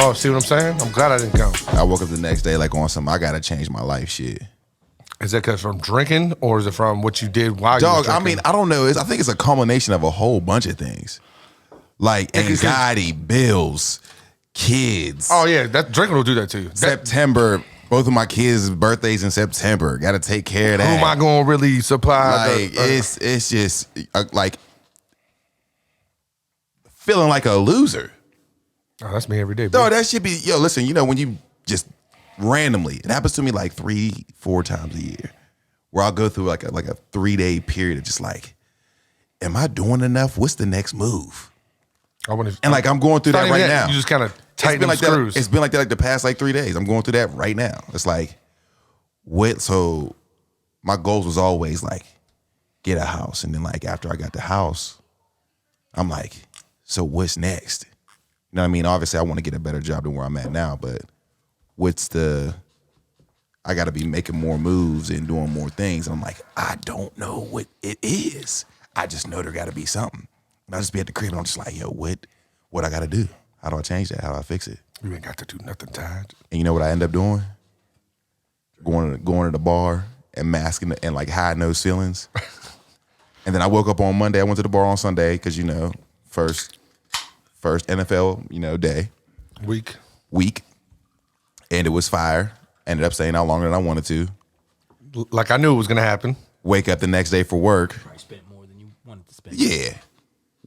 Oh, see what I'm saying? I'm glad I didn't come. I woke up the next day like on some I gotta change my life shit. Is that because from drinking, or is it from what you did while you was drinking? I mean, I don't know. I think it's a culmination of a whole bunch of things. Like anxiety, bills, kids. Oh, yeah. That drinking will do that to you. September, both of my kids' birthdays in September. Got to take care of that. Who am I going to really supply? Like, it's just like feeling like a loser. Oh, that's me every day, bro. No, that should be, listen, when you just randomly, it happens to me like 3-4 times a year, where I'll go through like a 3-day period of just like, am I doing enough? What's the next move? And like I'm going through that right now. You just kind of tighten like screws. It's been like that like the past like 3 days. I'm going through that right now. It's like, so my goals was always like, get a house. And then like after I got the house, I'm like, so what's next? You know what I mean? Obviously I want to get a better job than where I'm at now, but I got to be making more moves and doing more things. And I'm like, I don't know what it is. I just know there got to be something. And I just be at the crib and I'm just like, yo, what I got to do? How do I change that? How do I fix it? You ain't got to do nothing, Tad. And you know what I end up doing? Going to the bar and masking and like hiding those feelings. And then I woke up on Monday. I went to the bar on Sunday because, first NFL, day. Week. And it was fire. Ended up staying out longer than I wanted to. Like I knew it was going to happen. Wake up the next day for work. Probably spent more than you wanted to spend. Yeah.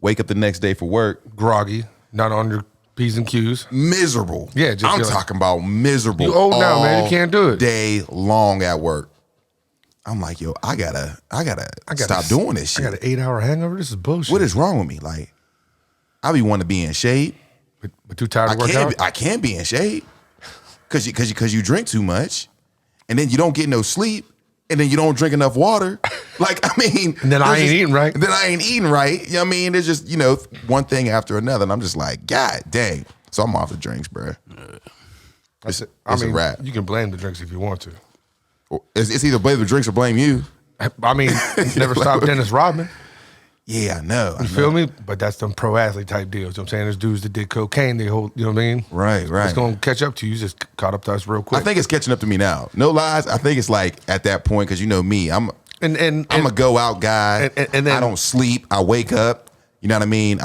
Wake up the next day for work. Groggy. Not on your P's and Q's. Miserable. Yeah, I'm talking about miserable. You old now, man. You can't do it. Day long at work. I'm like, yo, I gotta stop doing this shit. I got an 8-hour hangover. This is bullshit. What is wrong with me? Like, I be wanting to be in shape. But too tired to work out? I can't be in shape. Cause you drink too much, and then you don't get no sleep, and then you don't drink enough water. Like, I mean, and then I ain't eating right. Then I ain't eating right. You know what I mean? There's just, one thing after another, and I'm just like, God dang. So I'm off the drinks, bro. It's a wrap. You can blame the drinks if you want to. It's either blame the drinks or blame you. I mean, never stop Dennis Rodman. Yeah, I know. You feel me? But that's them pro athlete type deals. You know what I'm saying? There's dudes that did cocaine. They hold, you know what I mean? Right. It's going to catch up to you. You just caught up to us real quick. I think it's catching up to me now. No lies. I think it's like at that point, because me, I'm a go out guy. And then, I don't sleep. I wake up. You know what I mean?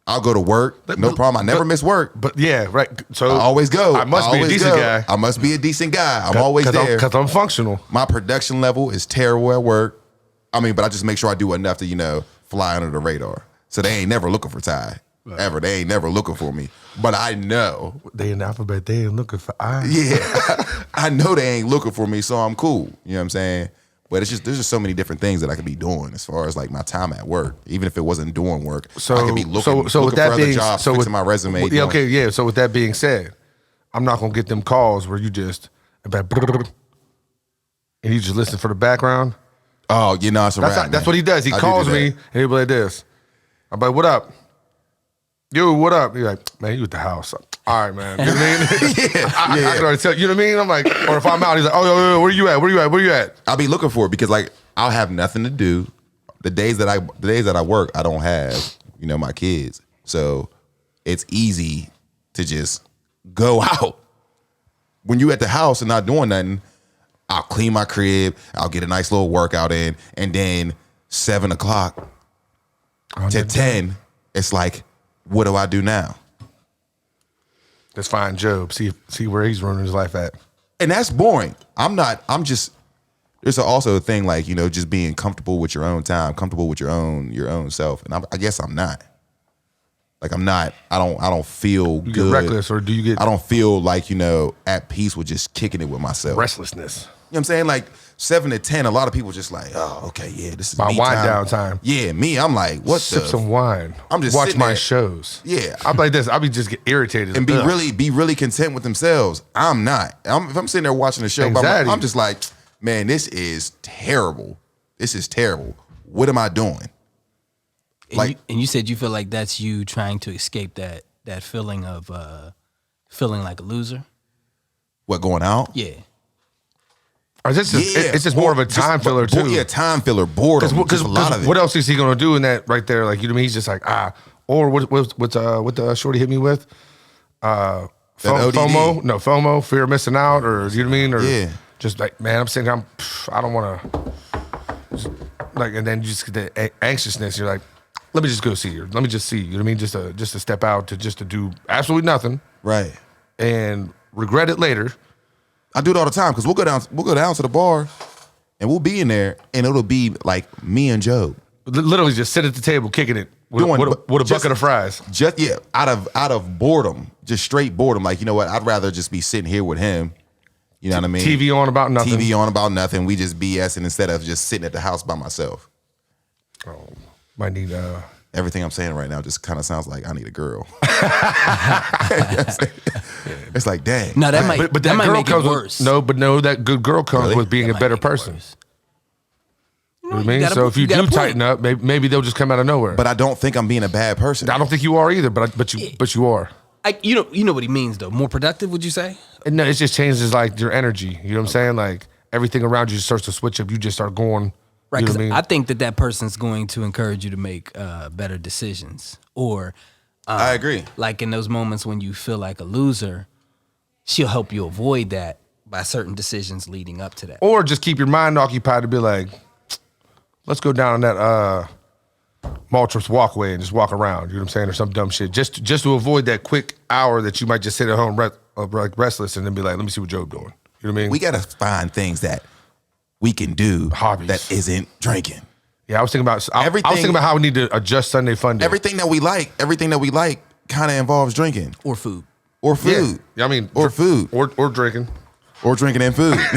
I'll go to work. No problem. I never miss work. But yeah, right. So I always go. I must be a decent guy. I must be a decent guy. I'm always there. Because I'm functional. My production level is terrible at work. I mean, but I just make sure I do enough to, fly under the radar. So they ain't never looking for Ty. Right. Ever. They ain't never looking for me. But I know. They in the alphabet, they ain't looking for I. Yeah. I know they ain't looking for me, so I'm cool. You know what I'm saying? But there's just so many different things that I could be doing as far as like my time at work. Even if it wasn't doing work, I could be looking for other jobs, fixing my resume. Yeah, okay, yeah. So with that being said, I'm not gonna get them calls where you just and you just listen for the background. Oh, it's a wrap. That's what he does. He calls me and he'll be like this. I'm like, what up? Yo, what up? He's like, man, you at the house. All right, man. You know what I mean? I can already tell. You know what I mean? I'm like, or if I'm out, he's like, oh, yo, where you at? Where you at? I'll be looking for it because like I'll have nothing to do. The days that I work, I don't have, my kids. So it's easy to just go out. When you at the house and not doing nothing, I'll clean my crib, I'll get a nice little workout in, and then 7 o'clock to 10, it's like, what do I do now? Let's find Job. See where he's running his life at. And that's boring. There's also a thing like, just being comfortable with your own time, comfortable with your own self. And I guess I'm not. Like I don't feel good. You get reckless or do you get... I don't feel like, at peace with just kicking it with myself. Restlessness. You know what I'm saying? Like 7 to 10, a lot of people just like, oh, okay, yeah, this is my me wine time. down time. Yeah, me, I'm like, what Sip some wine. I'm just watch my there. shows. Yeah. I'm like this. I'll be just get irritated. And be really content with themselves. I'm not. If I'm sitting there watching the show, I'm just like, man, this is terrible. This is terrible. What am I doing? And you said you feel like that's you trying to escape that feeling of feeling like a loser? What, going out? Yeah. Or is this it's just more of a time filler too. Yeah, time filler, boredom. Because a lot of it. What else is he gonna do in that right there? Like, you know what I mean? He's just like, or what the shorty hit me with? ODD. FOMO, fear of missing out, or you know what I mean, or Yeah. just like, man, I'm saying I don't want to, like, and then you just get the anxiousness. You're like, let me just go see her. Let me just see. You know what I mean? Just to step out to do absolutely nothing, Right. and regret it later. I do it all the time because we'll go down to the bar, and we'll be in there, and it'll be like me and Joe. Literally just sit at the table kicking it with a bucket of fries. Just out of boredom, just straight boredom. Like, you know what? I'd rather just be sitting here with him. You know what I mean? TV on about nothing. TV on about nothing. We just BSing instead of just sitting at the house by myself. Oh, might need Everything I'm saying right now just kind of sounds like I need a girl. It's like, dang. No, that might, but that might girl make it comes worse. that good girl comes Really? with being That a better might make it person. worse. You know what I mean? So if you do tighten up, maybe they'll just come out of nowhere. But I don't think I'm being a bad person. I don't think you are either. But you are. You know what he means though. More productive, would you say? And no, it just changes like your energy. You know what I'm saying? Like everything around you starts to switch up. You just start going. Right, You know because what I mean? I think that person's going to encourage you to make better decisions. Or I agree. like in those moments when you feel like a loser, she'll help you avoid that by certain decisions leading up to that. Or just keep your mind occupied to be like, let's go down that Maltras walkway and just walk around. You know what I'm saying? Or some dumb shit. Just to avoid that quick hour that you might just sit at home like restless and then be like, let me see what Joe doing. You know what I mean? We got to find things that we can do Hobbies. that isn't drinking. Yeah, I was thinking about I was thinking about how we need to adjust Sunday fun day. Everything that we like kind of involves drinking. Or food. Or food. Yeah, I mean, or food. or drinking, Or drinking and food. You know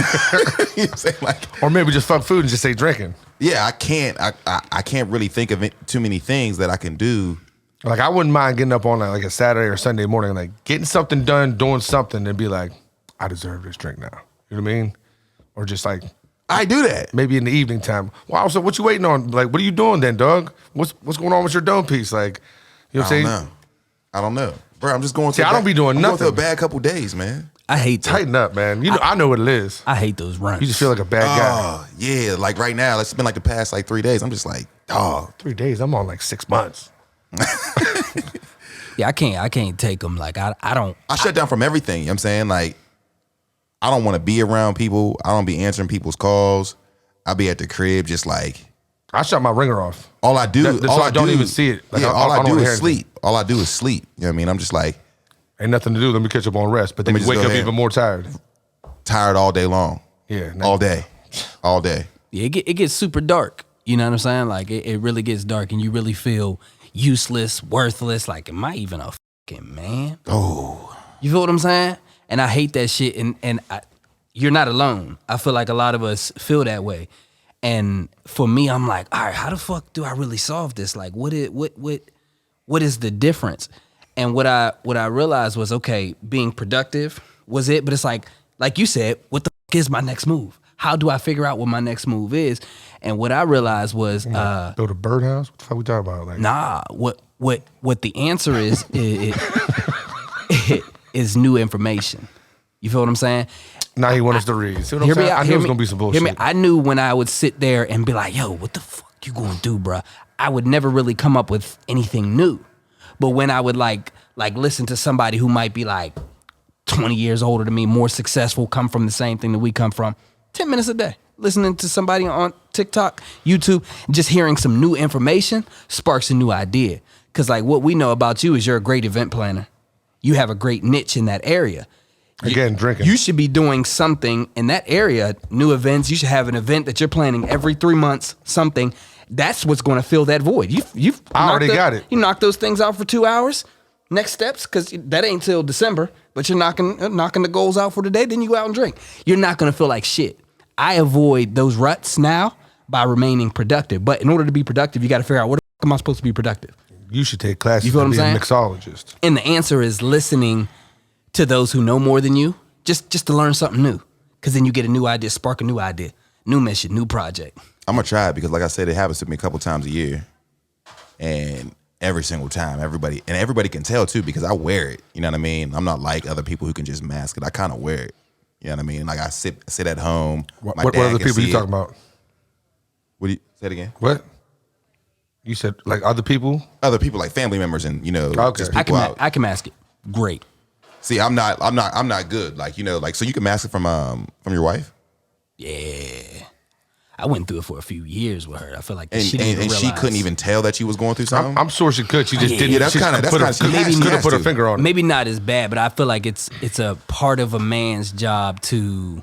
what I'm saying? Like, or maybe just fuck food and just say drinking. yeah, I can't really think of too many things that I can do. Like I wouldn't mind getting up on like a Saturday or Sunday morning, like getting something done, doing something, and be like, I deserve this drink now. You know what I mean? Or just like I do that. maybe in the evening time. Wow, so what you waiting on? Like, what are you doing then, dog? What's going on with your dome piece? Like, you know what I'm saying? I don't know. Bro, I'm just going See, through I don't be doing I'm going through a nothing. bad couple days, man. I hate that. Tighten up, man. You know, I know what it is. I hate those runs. You just feel like a bad guy. Oh, yeah. Like right now, it's been like the past like 3 days. I'm just like, dog. 3 days. I'm on like 6 months. Yeah, I can't take them. Like I don't. I shut down from everything. You know what I'm saying? Like, I don't want to be around people. I don't be answering people's calls. I be at the crib just like, I shut my ringer off. all I do, So I don't even see it. Like, yeah, all I don't do wanna is hear sleep. All I do is sleep. You know what I mean? I'm just like Ain't nothing to do. Let me catch up on rest. But then me you just wake go up ahead. even more tired. tired all day long. Yeah. All day. All day. Yeah, it gets super dark. You know what I'm saying? Like it really gets dark, and you really feel useless, worthless. Like, am I even a fucking man? Oh. You feel what I'm saying? And I hate that shit. And you're not alone. I feel like a lot of us feel that way. And for me, I'm like, all right, how the fuck do I really solve this? Like, what is the difference? And what I realized was, okay, being productive was it, but it's like you said, what the fuck is my next move? How do I figure out what my next move is? And what I realized was, Build a birdhouse? What the fuck we talking about? Like, nah, what the answer is is new information. You feel what I'm saying? now he wants us to read. See what I'm saying? I knew it was going to be some bullshit. Hear me. I knew when I would sit there and be like, yo, what the fuck you gonna do, bruh? I would never really come up with anything new. But when I would like listen to somebody who might be like 20 years older than me, more successful, come from the same thing that we come from, 10 minutes a day, listening to somebody on TikTok, YouTube, just hearing some new information sparks a new idea. Because like what we know about you is you're a great event planner. You have a great niche in that area. Again, drinking. You should be doing something in that area, new events. You should have an event that you're planning every 3 months, something. That's what's going to fill that void. You've I already got it. You knock those things out for 2 hours. Next steps, because that ain't till December, but you're knocking the goals out for today, then you go out and drink. You're not going to feel like shit. I avoid those ruts now by remaining productive. But in order to be productive, you got to figure out, what the fuck am I supposed to be productive? You should take classes You feel to what be a I'm mixologist. And the answer is listening to those who know more than you, just to learn something new. Because then you get a new idea, spark a new idea, new mission, new project. I'm going to try it because, like I said, it happens to me a couple times a year. And every single time, everybody can tell, too, because I wear it. You know what I mean? I'm not like other people who can just mask it. I kind of wear it. You know what I mean? Like, I sit at home. What My other dad can people see you talking about? What do you say it again? What? You said like other people? Other people, like family members and, Okay. just people out. I can mask it. Great. See, I'm not good. Like, like, so you can mask it from your wife? Yeah. I went through it for a few years with her. I feel like And she didn't even she realize. couldn't even tell that she was going through something? I'm sure she could. She just didn't. Yeah, that's she kinda- couldn't that's put kinda- a- she couldn't has to. put her finger on it. Maybe not as bad, but I feel like it's a part of a man's job to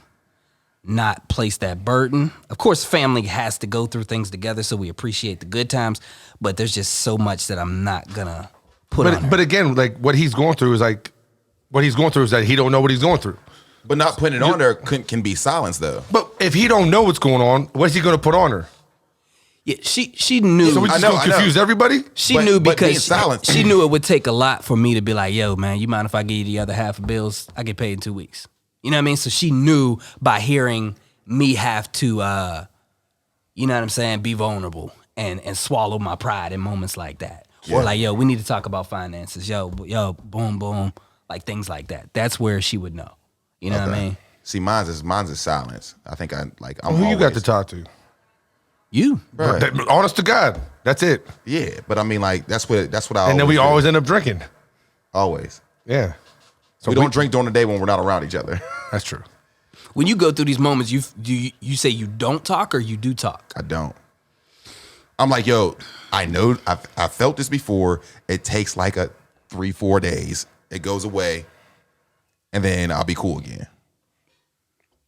not place that burden. Of course, family has to go through things together, so we appreciate the good times, but there's just so much that I'm not gonna put on her. But again, like what he's going through is that he don't know what he's going through. But not putting it on there can be silence, though. But if he don't know what's going on, what's he going to put on her? Yeah, she knew. So we just going to confuse everybody? She But- knew but being because silent- she knew it would take a lot for me to be like, yo, man, you mind if I give you the other half of bills? I get paid in 2 weeks. You know what I mean? So she knew by hearing me have to, you know what I'm saying, be vulnerable and swallow my pride in moments like that. Yeah. Or like, yo, we need to talk about finances. Yo, boom, boom. Like things like that. That's where she would know. You know what I mean? See, mine's is silence. I think I'm Who you got to talk to? You. Bruh. Honest to God. That's it. Yeah, but I mean, like, that's what I And then we do. always end up drinking. Always. Yeah. So We don't drink during the day when we're not around each other. That's true. When you go through these moments, you say you don't talk or you do talk? I don't. I'm like, yo, I know I felt this before. It takes like 3-4 days. It goes away, and then I'll be cool again.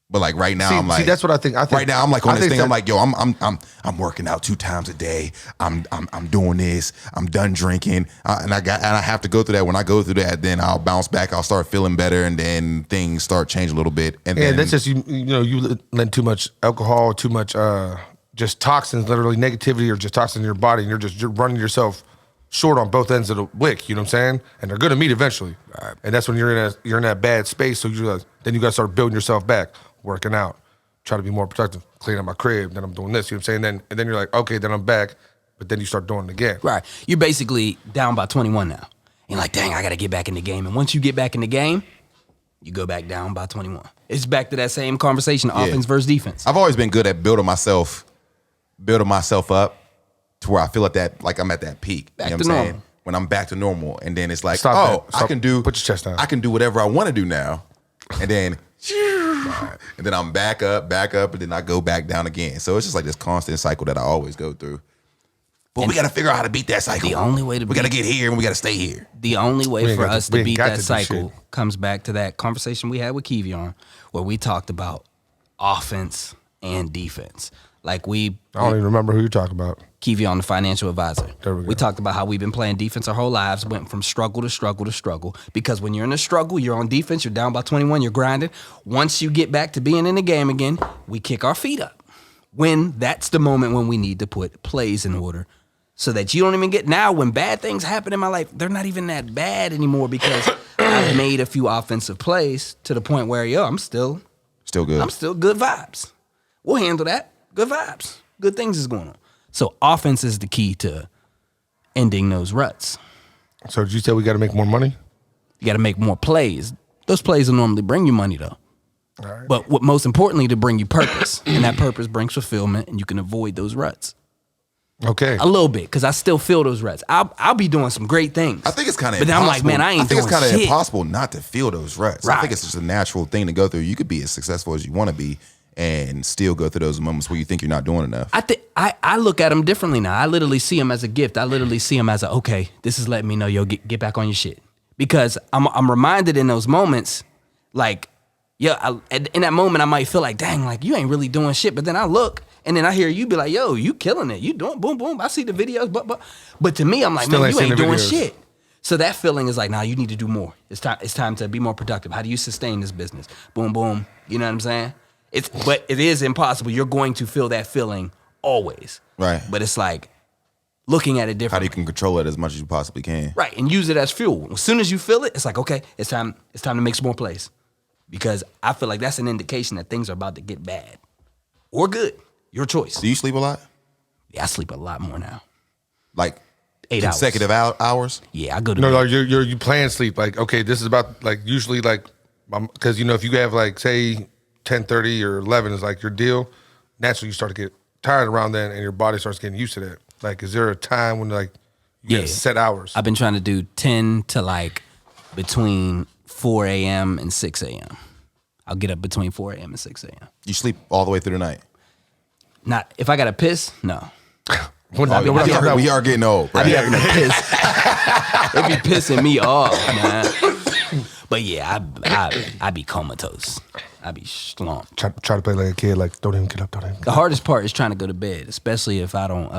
But like right now, I'm like, that's what I think. Right now, I'm like on I this think thing. that- I'm like, yo, I'm working out 2 times a day. I'm doing this. I'm done drinking, and I have to go through that. When I go through that, then I'll bounce back. I'll start feeling better, and then things start changing a little bit. And Yeah, then that's just you let too much alcohol, too much just toxins, literally negativity, or just toxins in your body, and you're running yourself short on both ends of the wick. You know what I'm saying? And they're gonna meet eventually. Right. And that's when you're in that bad space. So then you got to start building yourself back, working out, try to be more productive, clean up my crib. Then I'm doing this. You know what I'm saying? And then you're like, okay, then I'm back. But then you start doing it again. Right. You're basically down by 21 now. You're like, dang, I got to get back in the game. And once you get back in the game, you go back down by 21. It's back to that same conversation, offense versus defense. I've always been good at building myself up to where I feel like I'm at that peak. Back you know to what I'm normal. saying? When I'm back to normal, and then it's like, Stop that. I can do. Put your chest down. I can do whatever I want to do now, and then, and then I'm back up, and then I go back down again. So it's just like this constant cycle that I always go through. But we got to figure out how to beat that cycle. The only way to we got to get here, and we got to stay here. The only way for us to beat that do cycle shit. comes back to that conversation we had with Kevion, where we talked about offense and defense. Like I don't even remember who you're talking about. Kevion, the financial advisor. There we go. We talked about how we've been playing defense our whole lives, went from struggle to struggle to struggle. Because when you're in a struggle, you're on defense, you're down by 21, you're grinding. Once you get back to being in the game again, we kick our feet up. That's the moment when we need to put plays in order so that you don't even get, now when bad things happen in my life, they're not even that bad anymore because I've made a few offensive plays to the point where, I'm still Still good vibes. We'll handle that. Good vibes. Good things is going on. So offense is the key to ending those ruts. So did you say we got to make more money? You got to make more plays. Those plays will normally bring you money though. All right. But what most importantly to bring you purpose, and that purpose brings fulfillment, and you can avoid those ruts Okay. a little bit because I still feel those ruts. I'll be doing some great things. I think it's kind of But then I'm like, man, I ain't think doing it's kind of shit. impossible not to feel those ruts. I Right. think it's just a natural thing to go through. You could be as successful as you want to be and still go through those moments where you think you're not doing enough. I look at them differently now. I literally see them as a gift. I literally see them as okay, this is letting me know, get back on your shit. Because I'm reminded in those moments, like, in that moment I might feel like, dang, like you ain't really doing shit. But then I look and then I hear you be like, yo, you killing it. You doing boom, boom. I see the videos, but to me, I'm like, Still man, ain't you seen ain't the doing videos. shit. So that feeling is like, nah, you need to do more. It's time to be more productive. How do you sustain this business? Boom, boom. You know what I'm saying? But it is impossible. You're going to feel that feeling always. Right. But it's like looking at it How differently. you can control it as much as you possibly can. Right. And use it as fuel. As soon as you feel it, it's like, okay, it's time to make some more plays. Because I feel like that's an indication that things are about to get bad. Or good. Your choice. Do you sleep a lot? Yeah, I sleep a lot more now. Like 8 hours. consecutive hours? Yeah, I go to No, bed. like you plan sleep. Like, okay, this is about like usually like, because if you have like say 10:30 or 11 is like your deal, naturally you start to get tired around then, and your body starts getting used to that. Like, is there a time when like you get set hours? I've been trying to do 10 to like between 4 a.m. and 6 a.m. I'll get up between 4 a.m. and 6 a.m. You sleep all the way through the night. Not if I got to piss, no. We are getting old, I right? be having to piss. It be pissing me off, man. But yeah, I be comatose. I be slumped. Try to play like a kid, like don't even get up, don't even. The hardest part is trying to go to bed, especially if I don't.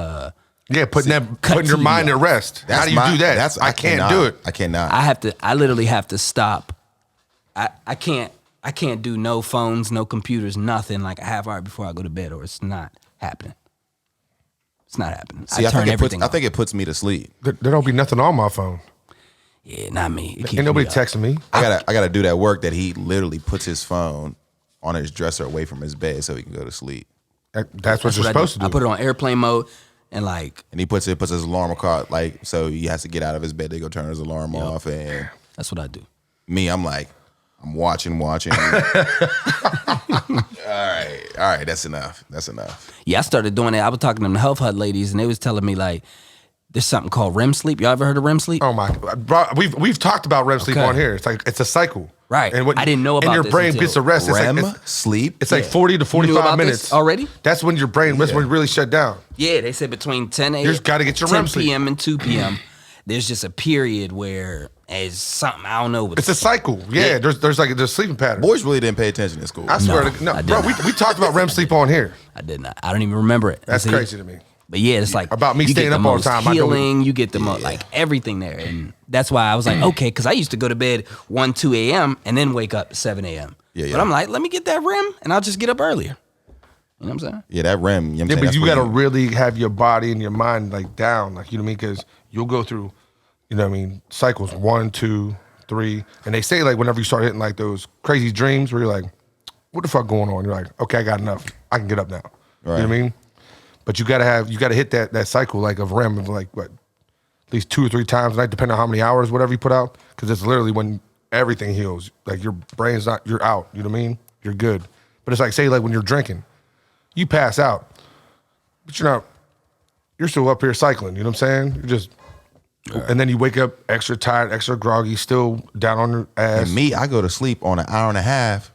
Putting your mind at rest. How do you do that? I can't do it. I cannot. I literally have to stop. I can't do no phones, no computers, nothing like a half hour before I go to bed, or it's not happening. It's not happening. See, I turn everything off. I think it puts me to sleep. There don't be nothing on my phone. Yeah, not me. Ain't nobody texting me. I gotta do that work that he literally puts his phone on his dresser away from his bed so he can go to sleep. That's what you're supposed to do. I put it on airplane mode and he puts his alarm call so he has to get out of his bed to go turn his alarm off, and that's what I do. Me, I'm watching. All right, that's enough. Yeah, I started doing it. I was talking to them health hut ladies, and they was telling me there's something called REM sleep. Y'all ever heard of REM sleep? Oh my, bro, we've talked about REM sleep on here. It's a cycle, right? And I didn't know about and your this brain until gets a rest. REM it's sleep. It's like 40 to 45 minutes already. That's when your brain when it really shut down. Yeah, they said between 10 a.m. You just got to get your REM 10 sleep. p.m. and 2 p.m. There's just a period where it's something I don't know. It's a cycle. Yeah, there's sleeping pattern. Boys really didn't pay attention in school. I swear to no, bro. We talked about REM sleep on here. I did not. I don't even remember it. That's crazy to me. But yeah, it's like about me staying up all the time. Healing, you get the most everything there, and that's why I was like, okay, because I used to go to bed 1, 2 a.m. and then wake up 7 a.m. Yeah. But I'm like, let me get that REM, and I'll just get up earlier. You know what I'm saying? Yeah, that REM. You know but you got to really have your body and your mind down, you know what I mean? Because you'll go through, you know what I mean, cycles 1, 2, 3, and they say whenever you start hitting those crazy dreams where you're like, what the fuck going on? You're like, okay, I got enough. I can get up now. Right. You know what I mean? But you gotta hit that cycle of REM of what, at least 2 or 3 times a night, depending on how many hours, whatever you put out. Because it's literally when everything heals. Your brain's you're out. You know what I mean? You're good. But it's say when you're drinking, you pass out, but you're still up here cycling. You know what I'm saying? You're just, and then you wake up extra tired, extra groggy, still down on your ass. And me, I go to sleep on an hour and a half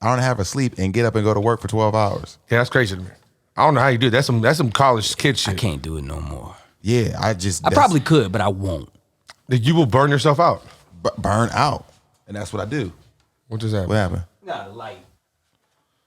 of sleep and get up and go to work for 12 hours. Yeah, that's crazy to me. I don't know how you do it. That's some college kid shit. I can't do it no more. Yeah, I probably could, but I won't. You will burn yourself out. Burn out, and that's what I do. What does that mean? What happened? Nah, the